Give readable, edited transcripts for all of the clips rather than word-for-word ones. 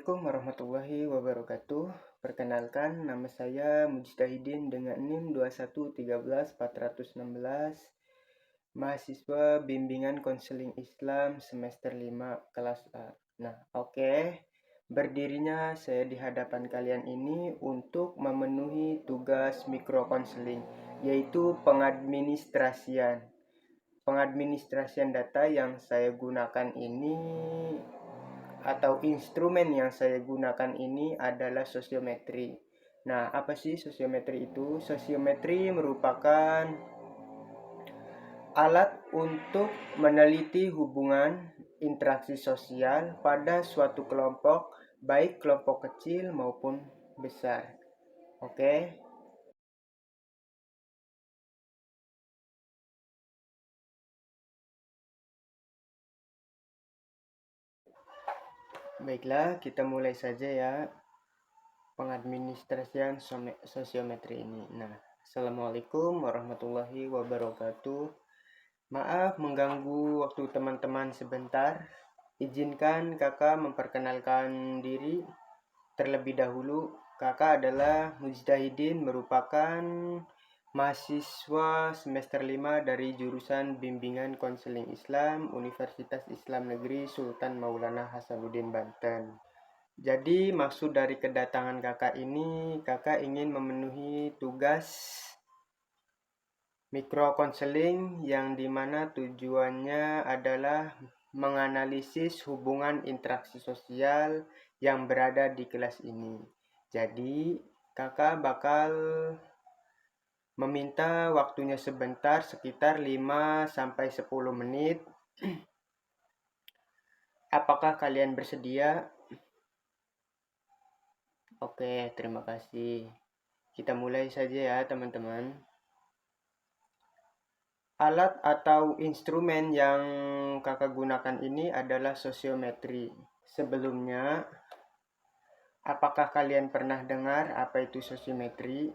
Assalamualaikum warahmatullahi wabarakatuh. Perkenalkan, nama saya Mujtahidin dengan NIM 211313416, mahasiswa Bimbingan Konseling Islam semester 5 kelas A. Berdirinya saya di hadapan kalian ini untuk memenuhi tugas mikrokonseling, yaitu pengadministrasian. Pengadministrasian data yang saya gunakan ini atau instrumen yang saya gunakan ini adalah sosiometri. Nah, apa sih sosiometri itu? Sosiometri merupakan alat untuk meneliti hubungan interaksi sosial pada suatu kelompok, baik kelompok kecil maupun besar. Oke. Baiklah, kita mulai saja ya pengadministrasian sosiometri ini. Nah, Assalamualaikum warahmatullahi wabarakatuh. Maaf mengganggu waktu teman-teman sebentar. Izinkan kakak memperkenalkan diri terlebih dahulu. Kakak adalah Mujtahidin, merupakan mahasiswa semester 5 dari jurusan Bimbingan Konseling Islam Universitas Islam Negeri Sultan Maulana Hasanuddin Banten. Jadi maksud dari kedatangan kakak ini, kakak ingin memenuhi tugas mikrokonseling yang dimana tujuannya adalah menganalisis hubungan interaksi sosial yang berada di kelas ini. Jadi kakak bakal meminta waktunya sebentar, sekitar 5-10 menit. Apakah kalian bersedia? Oke, terima kasih. Kita mulai saja ya teman-teman. Alat atau instrumen yang kakak gunakan ini adalah sosiometri. Sebelumnya, apakah kalian pernah dengar apa itu sosiometri?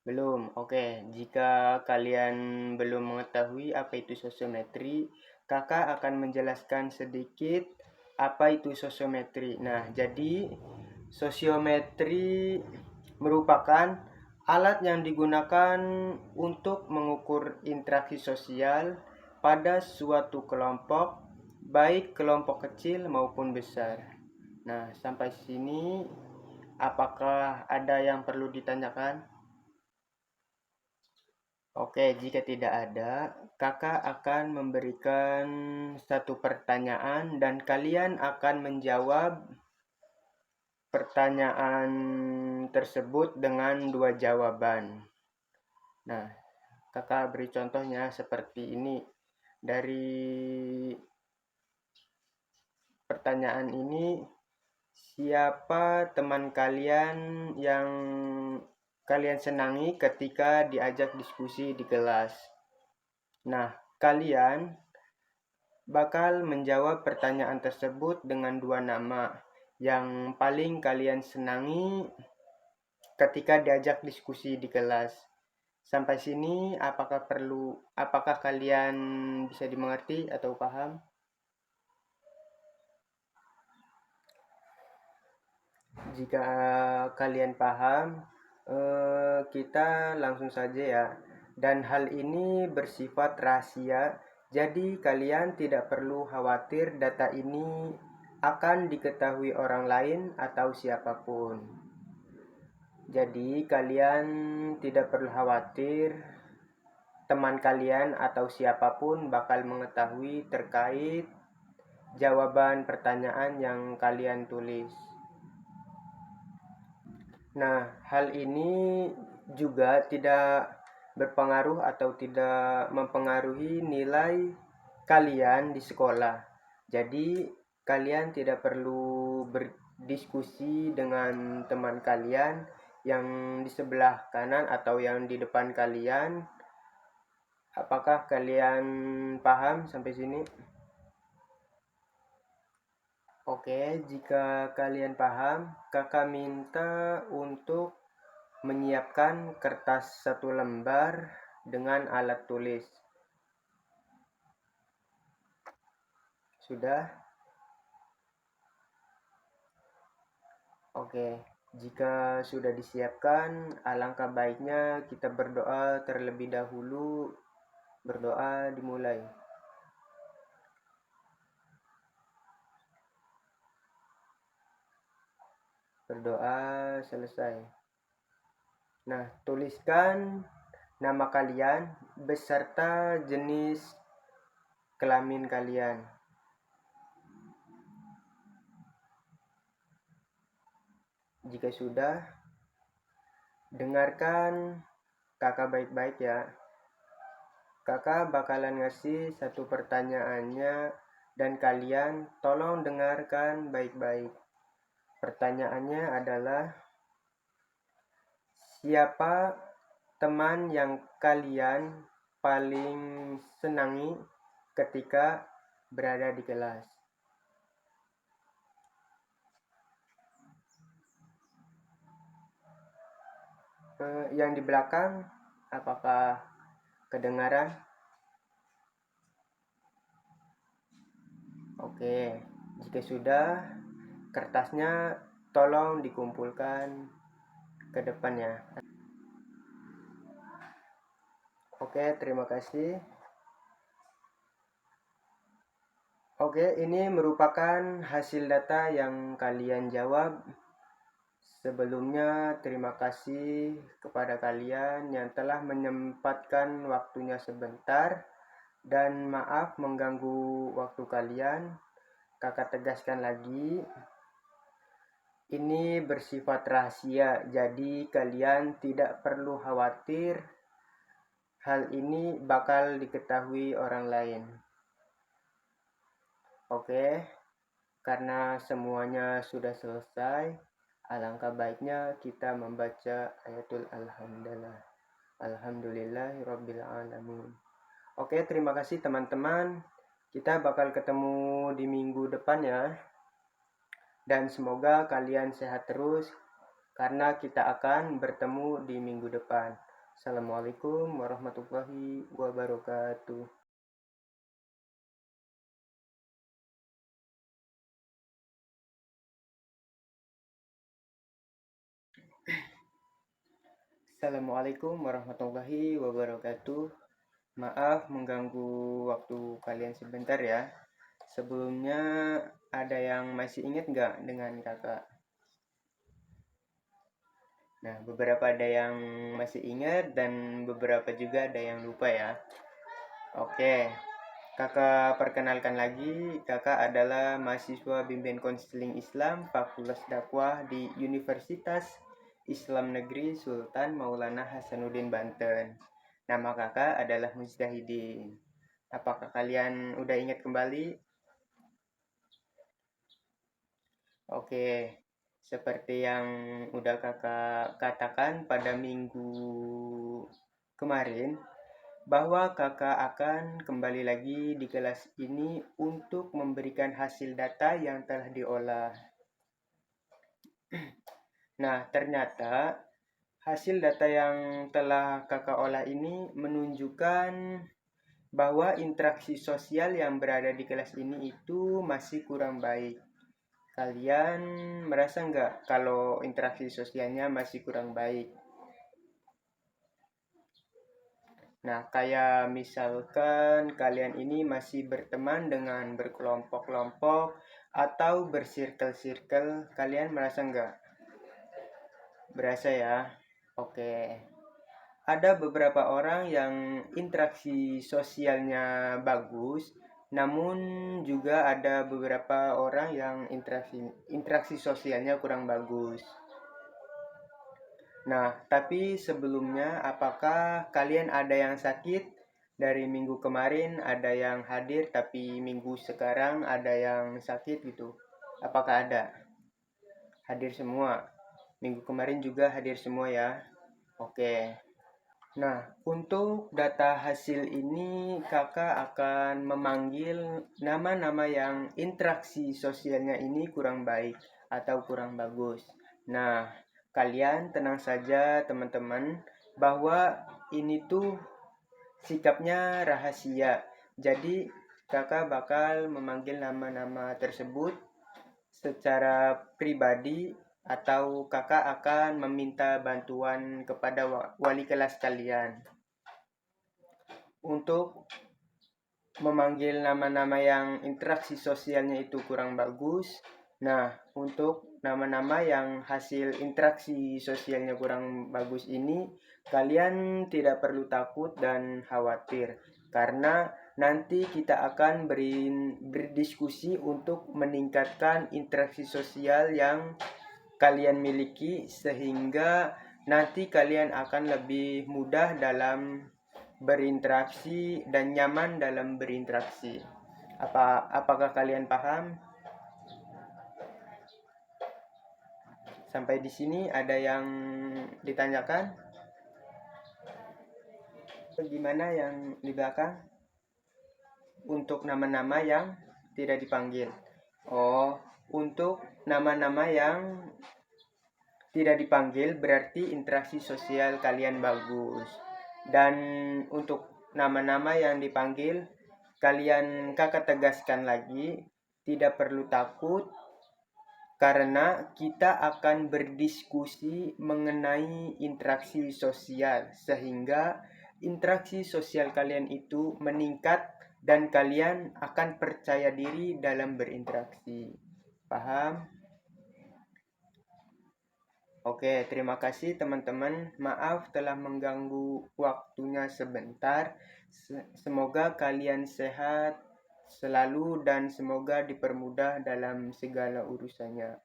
Belum? Oke. Jika kalian belum mengetahui apa itu sosiometri, kakak akan menjelaskan sedikit apa itu sosiometri. Nah, jadi sosiometri merupakan alat yang digunakan untuk mengukur interaksi sosial pada suatu kelompok, baik kelompok kecil maupun besar. Nah, sampai sini apakah ada yang perlu ditanyakan? Oke, jika tidak ada, kakak akan memberikan satu pertanyaan dan kalian akan menjawab pertanyaan tersebut dengan 2 jawaban. Nah, kakak beri contohnya seperti ini. Dari pertanyaan ini, siapa teman kalian yang kalian senangi ketika diajak diskusi di kelas? Nah, kalian bakal menjawab pertanyaan tersebut dengan 2 nama yang paling kalian senangi ketika diajak diskusi di kelas. Sampai sini apakah kalian bisa dimengerti atau paham? Jika kalian paham, kita langsung saja ya. Dan hal ini bersifat rahasia, jadi kalian tidak perlu khawatir data ini akan diketahui orang lain atau siapapun. Jadi kalian tidak perlu khawatir teman kalian atau siapapun bakal mengetahui terkait jawaban pertanyaan yang kalian tulis. Nah, hal ini juga tidak berpengaruh atau tidak mempengaruhi nilai kalian di sekolah. Jadi, kalian tidak perlu berdiskusi dengan teman kalian yang di sebelah kanan atau yang di depan kalian. Apakah kalian paham sampai sini? Oke, jika kalian paham, kakak minta untuk menyiapkan kertas 1 lembar dengan alat tulis. Sudah? Oke. Jika sudah disiapkan, alangkah baiknya kita berdoa terlebih dahulu. Berdoa dimulai. Berdoa selesai. Nah, tuliskan nama kalian beserta jenis kelamin kalian. Jika sudah, dengarkan kakak baik-baik ya. Kakak bakalan ngasih satu pertanyaannya dan kalian tolong dengarkan baik-baik. Pertanyaannya adalah, siapa teman yang kalian paling senangi ketika berada di kelas? Yang di belakang, apakah kedengaran? Oke, jika sudah, kertasnya tolong dikumpulkan ke depannya. Oke, terima kasih. Oke, ini merupakan hasil data yang kalian jawab. Sebelumnya, terima kasih kepada kalian yang telah menyempatkan waktunya sebentar. Dan maaf mengganggu waktu kalian. Kakak tegaskan lagi, ini bersifat rahasia, jadi kalian tidak perlu khawatir hal ini bakal diketahui orang lain. Oke, karena semuanya sudah selesai, alangkah baiknya kita membaca ayatul alhamdulillah. Alhamdulillahirabbil alamin. Oke, terima kasih teman-teman. Kita bakal ketemu di minggu depan ya. Dan semoga kalian sehat terus karena kita akan bertemu di minggu depan. Assalamualaikum warahmatullahi wabarakatuh. Assalamualaikum warahmatullahi wabarakatuh. Maaf mengganggu waktu kalian sebentar ya. Sebelumnya ada yang masih ingat nggak dengan kakak? Nah, beberapa ada yang masih ingat dan beberapa juga ada yang lupa ya. Oke, kakak perkenalkan lagi, kakak adalah mahasiswa bimbingan konseling Islam Fakultas Dakwah di Universitas Islam Negeri Sultan Maulana Hasanuddin Banten. Nama kakak adalah Mujtahidin. Apakah kalian udah ingat kembali? Oke, seperti yang udah kakak katakan pada minggu kemarin, bahwa kakak akan kembali lagi di kelas ini untuk memberikan hasil data yang telah diolah. Nah, ternyata hasil data yang telah kakak olah ini menunjukkan bahwa interaksi sosial yang berada di kelas ini itu masih kurang baik. Kalian merasa nggak kalau interaksi sosialnya masih kurang baik? Nah, kayak misalkan kalian ini masih berteman dengan berkelompok-kelompok atau bersirkel-sirkel, kalian merasa nggak? Berasa ya? Oke. Ada beberapa orang yang interaksi sosialnya bagus, namun juga ada beberapa orang yang interaksi sosialnya kurang bagus. Nah, tapi sebelumnya apakah kalian ada yang sakit? Dari minggu kemarin ada yang hadir, tapi minggu sekarang ada yang sakit gitu. Apakah ada? Hadir semua. Minggu kemarin juga hadir semua ya. Oke. Nah, untuk data hasil ini kakak akan memanggil nama-nama yang interaksi sosialnya ini kurang baik atau kurang bagus. Nah, kalian tenang saja teman-teman, bahwa ini tuh sikapnya rahasia. Jadi kakak bakal memanggil nama-nama tersebut secara pribadi atau kakak akan meminta bantuan kepada wali kelas kalian untuk memanggil nama-nama yang interaksi sosialnya itu kurang bagus. Nah, untuk nama-nama yang hasil interaksi sosialnya kurang bagus ini, kalian tidak perlu takut dan khawatir, karena nanti kita akan berdiskusi untuk meningkatkan interaksi sosial yang kalian miliki, sehingga nanti kalian akan lebih mudah dalam berinteraksi dan nyaman dalam berinteraksi. Apakah kalian paham? Sampai di sini ada yang ditanyakan? Gimana yang di belakang? Untuk nama-nama yang tidak dipanggil. Oh, untuk nama-nama yang tidak dipanggil berarti interaksi sosial kalian bagus. Dan untuk nama-nama yang dipanggil, kakak tegaskan lagi, tidak perlu takut, karena kita akan berdiskusi mengenai interaksi sosial, sehingga interaksi sosial kalian itu meningkat dan kalian akan percaya diri dalam berinteraksi. Paham? Oke, terima kasih teman-teman. Maaf telah mengganggu waktunya sebentar. Semoga kalian sehat selalu dan semoga dipermudah dalam segala urusannya.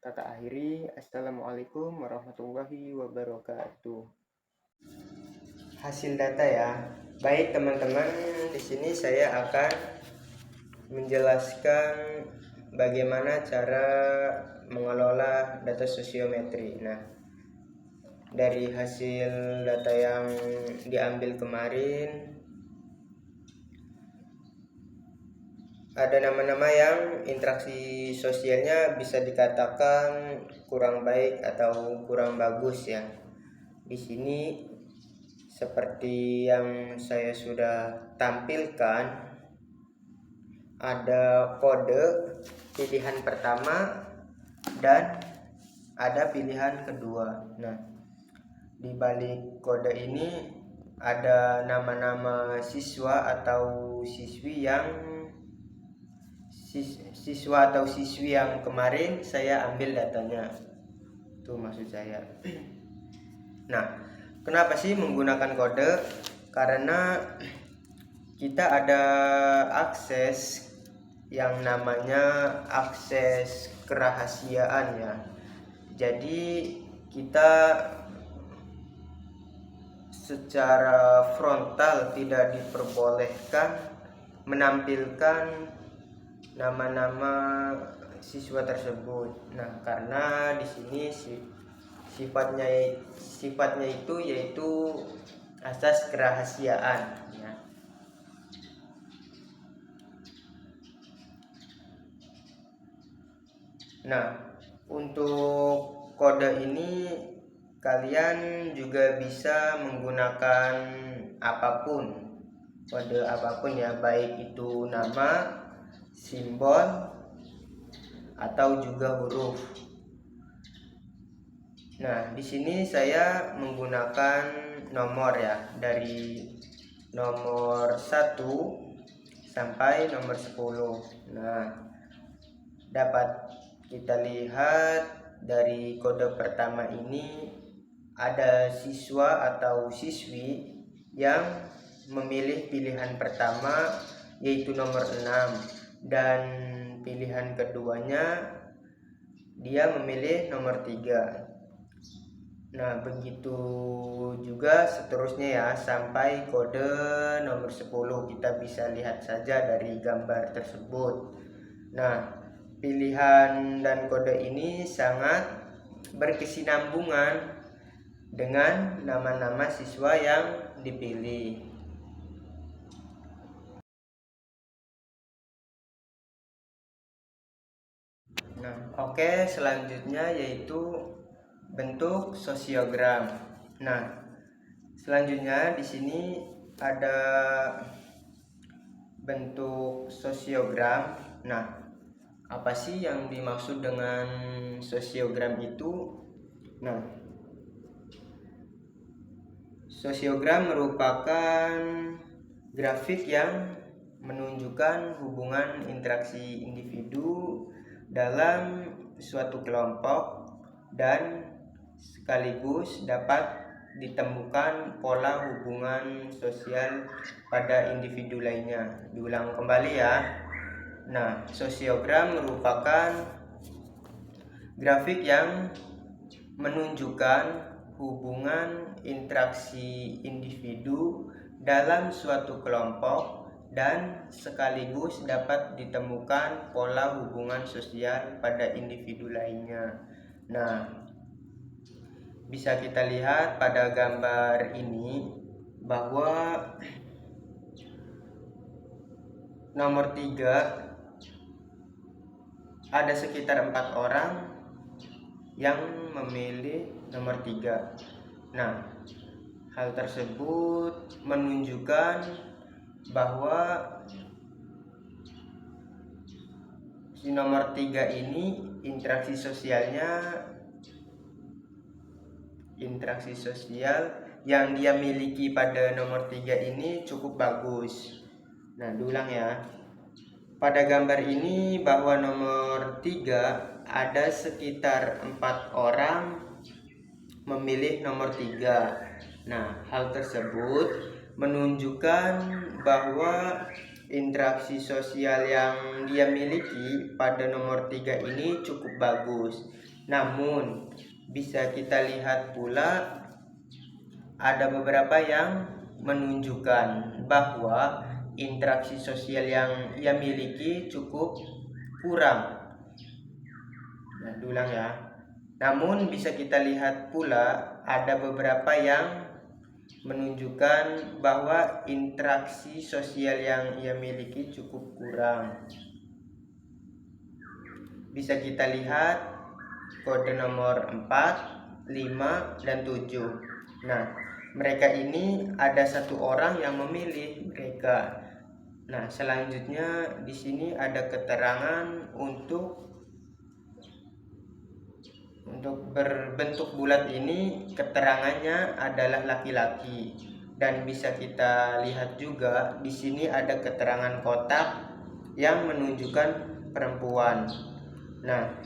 Kakak akhiri, Assalamualaikum warahmatullahi wabarakatuh. Hasil data ya. Baik teman-teman, di sini saya akan menjelaskan bagaimana cara mengelola data sosiometri. Nah, dari hasil data yang diambil kemarin, ada nama-nama yang interaksi sosialnya bisa dikatakan kurang baik atau kurang bagus ya. Di sini seperti yang saya sudah tampilkan, ada kode pilihan pertama dan ada pilihan kedua. Nah, di balik kode ini ada nama-nama siswa atau siswi yang kemarin saya ambil datanya. Itu maksud saya. Nah, kenapa sih menggunakan kode? Karena kita ada akses yang namanya akses kerahasiaan ya. Jadi kita secara frontal tidak diperbolehkan menampilkan nama-nama siswa tersebut. Nah, karena di sini sifatnya itu yaitu asas kerahasiaan ya. Nah, untuk kode ini kalian juga bisa menggunakan apapun, kode apapun ya, baik itu nama, simbol, atau juga huruf. Nah, di sini saya menggunakan nomor ya, dari nomor 1 sampai nomor 10. Nah, dapat kita lihat dari kode pertama ini ada siswa atau siswi yang memilih pilihan pertama yaitu nomor 6, dan pilihan keduanya dia memilih nomor 3. Nah, begitu juga seterusnya ya sampai kode nomor 10. Kita bisa lihat saja dari gambar tersebut. Nah, pilihan dan kode ini sangat berkesinambungan dengan nama-nama siswa yang dipilih. Nah, oke, selanjutnya yaitu bentuk sosiogram. Nah, selanjutnya di sini ada bentuk sosiogram. Nah, apa sih yang dimaksud dengan sosiogram itu? Nah, sosiogram merupakan grafik yang menunjukkan hubungan interaksi individu dalam suatu kelompok dan sekaligus dapat ditemukan pola hubungan sosial pada individu lainnya. Diulang kembali ya. Nah, sosiogram merupakan grafik yang menunjukkan hubungan interaksi individu dalam suatu kelompok dan sekaligus dapat ditemukan pola hubungan sosial pada individu lainnya. Nah, bisa kita lihat pada gambar ini bahwa nomor 3 ada sekitar 4 orang yang memilih nomor 3. Nah, hal tersebut menunjukkan bahwa si nomor 3 ini interaksi sosial yang dia miliki pada nomor 3 ini cukup bagus. Nah, diulang ya. Pada gambar ini bahwa nomor 3 ada sekitar 4 orang memilih nomor 3. Nah, hal tersebut menunjukkan bahwa interaksi sosial yang dia miliki pada nomor 3 ini cukup bagus. Namun, bisa kita lihat pula ada beberapa yang menunjukkan bahwa interaksi sosial yang ia miliki cukup kurang. Nah, diulang ya. Namun bisa kita lihat pula ada beberapa yang menunjukkan bahwa interaksi sosial yang ia miliki cukup kurang. Bisa kita lihat kode nomor 4, 5, dan 7. Nah, mereka ini ada satu orang yang memilih mereka. Nah, selanjutnya di sini ada keterangan untuk berbentuk bulat ini, keterangannya adalah laki-laki. Dan bisa kita lihat juga di sini ada keterangan kotak yang menunjukkan perempuan. Nah,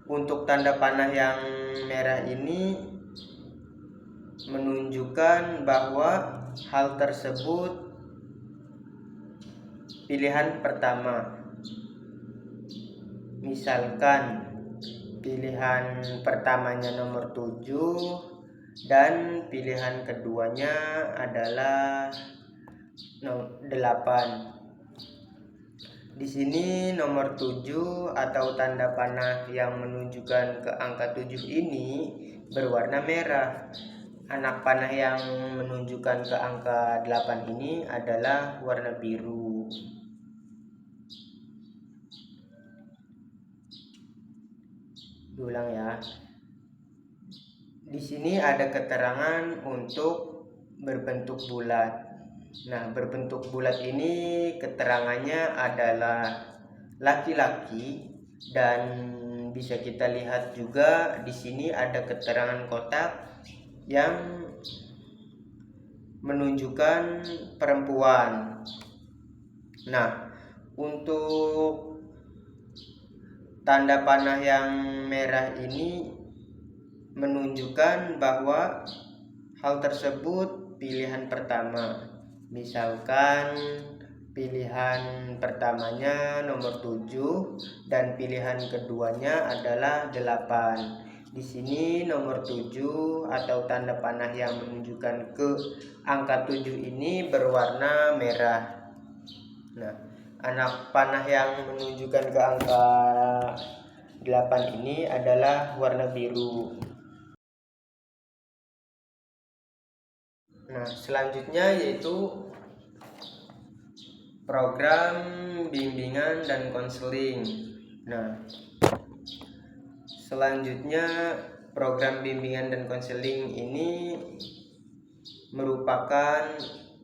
untuk tanda panah yang merah ini menunjukkan bahwa hal tersebut pilihan pertama. Misalkan pilihan pertamanya nomor 7 dan pilihan keduanya adalah 8. Di sini nomor 7 atau tanda panah yang menunjukkan ke angka 7 ini berwarna merah. Anak panah yang menunjukkan ke angka 8 ini adalah warna biru. Diulang ya. Di sini ada keterangan untuk berbentuk bulat. Nah, berbentuk bulat ini keterangannya adalah laki-laki, dan bisa kita lihat juga di sini ada keterangan kotak yang menunjukkan perempuan. Nah, untuk tanda panah yang merah ini menunjukkan bahwa hal tersebut pilihan pertama. Misalkan pilihan pertamanya nomor 7 dan pilihan keduanya adalah 8. Di sini nomor 7 atau tanda panah yang menunjukkan ke angka 7 ini berwarna merah. Nah, anak panah yang menunjukkan ke angka 8 ini adalah warna biru. Nah, selanjutnya yaitu program bimbingan dan konseling. Nah, selanjutnya program bimbingan dan konseling ini merupakan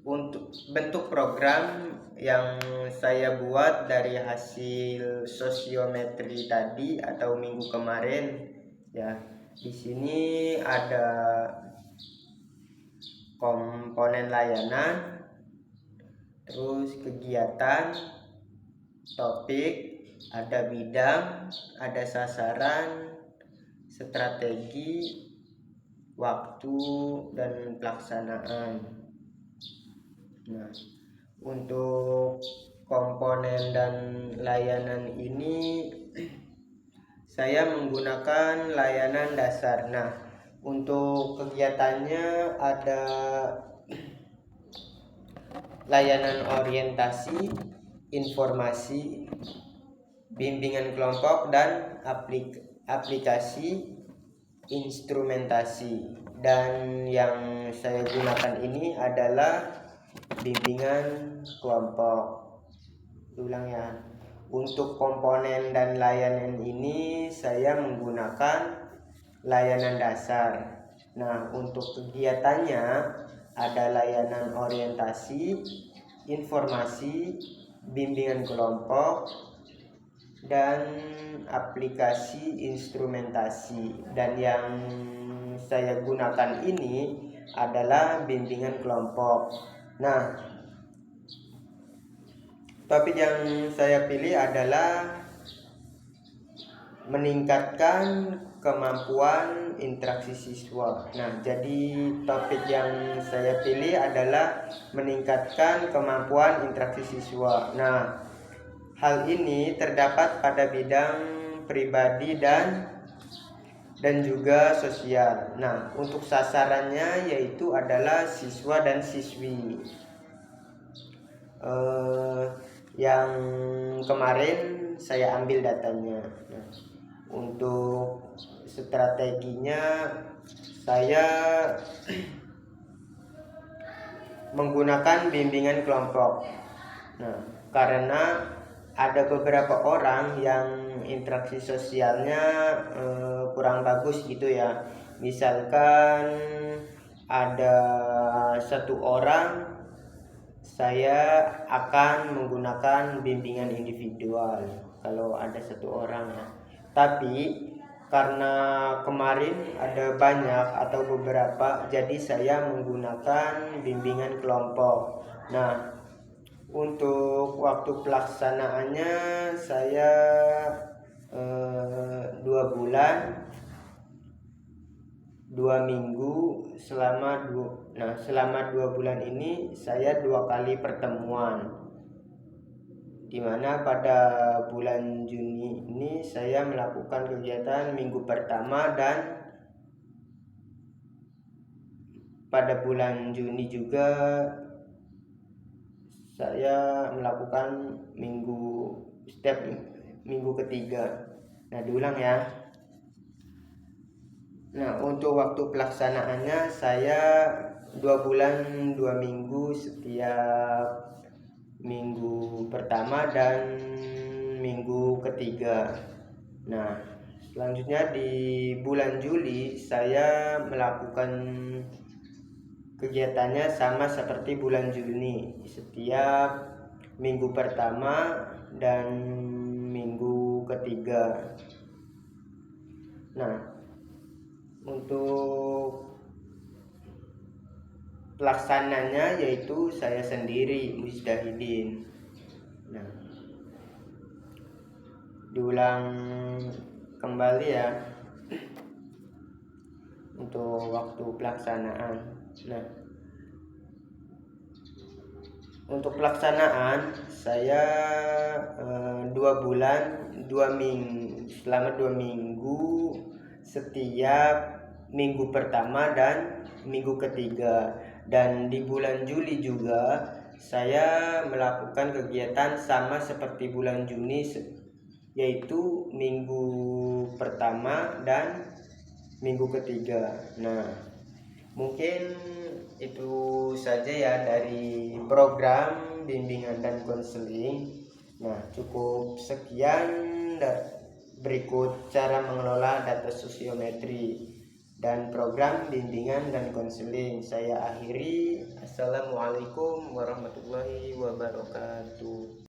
Untuk bentuk program yang saya buat dari hasil sosiometri tadi atau minggu kemarin ya, di sini ada komponen layanan, terus kegiatan, topik, ada bidang, ada sasaran, strategi, waktu, dan pelaksanaan. Nah, untuk komponen dan layanan ini saya menggunakan layanan dasar. Nah, untuk kegiatannya ada layanan orientasi, informasi, bimbingan kelompok, dan aplikasi instrumentasi. Dan yang saya gunakan ini adalah bimbingan kelompok. Ulang ya. Untuk komponen dan layanan ini saya menggunakan layanan dasar. Nah, untuk kegiatannya ada layanan orientasi, informasi, bimbingan kelompok, dan aplikasi instrumentasi. Dan yang saya gunakan ini adalah bimbingan kelompok. Nah, topik yang saya pilih adalah meningkatkan kemampuan interaksi siswa. Nah, jadi topik yang saya pilih adalah meningkatkan kemampuan interaksi siswa. Nah, hal ini terdapat pada bidang pribadi dan juga sosial. Nah, untuk sasarannya yaitu adalah siswa dan siswi. Yang kemarin saya ambil datanya. Nah, untuk strateginya saya menggunakan bimbingan kelompok. Nah, karena ada beberapa orang yang interaksi sosialnya kurang bagus gitu ya. Misalkan ada satu orang, saya akan menggunakan bimbingan individual kalau ada satu orang ya. Tapi karena kemarin ada banyak atau beberapa, jadi saya menggunakan bimbingan kelompok. Nah, untuk waktu pelaksanaannya saya 2 bulan 2 minggu selama 2 bulan ini saya 2 kali pertemuan, dimana pada bulan Juni ini saya melakukan kegiatan minggu pertama, dan pada bulan Juni juga saya melakukan setiap minggu ketiga. Nah, diulang ya. Nah, untuk waktu pelaksanaannya saya 2 bulan 2 minggu setiap minggu pertama dan minggu ketiga. Nah, selanjutnya di bulan Juli saya melakukan kegiatannya sama seperti bulan Juni, setiap minggu pertama dan minggu ketiga. Nah, untuk pelaksananya yaitu saya sendiri, Mujtahidin. Nah, diulang kembali ya untuk waktu pelaksanaan. Nah, untuk pelaksanaan saya 2 bulan 2 minggu selama 2 minggu setiap minggu pertama dan minggu ketiga. Dan di bulan Juli juga saya melakukan kegiatan sama seperti bulan Juni, yaitu minggu pertama dan minggu ketiga. Nah, mungkin itu saja ya dari program bimbingan dan konseling. Nah, cukup sekian. Berikut cara mengelola data sosiometri. dan program bimbingan dan konseling. Saya akhiri. Assalamualaikum warahmatullahi wabarakatuh.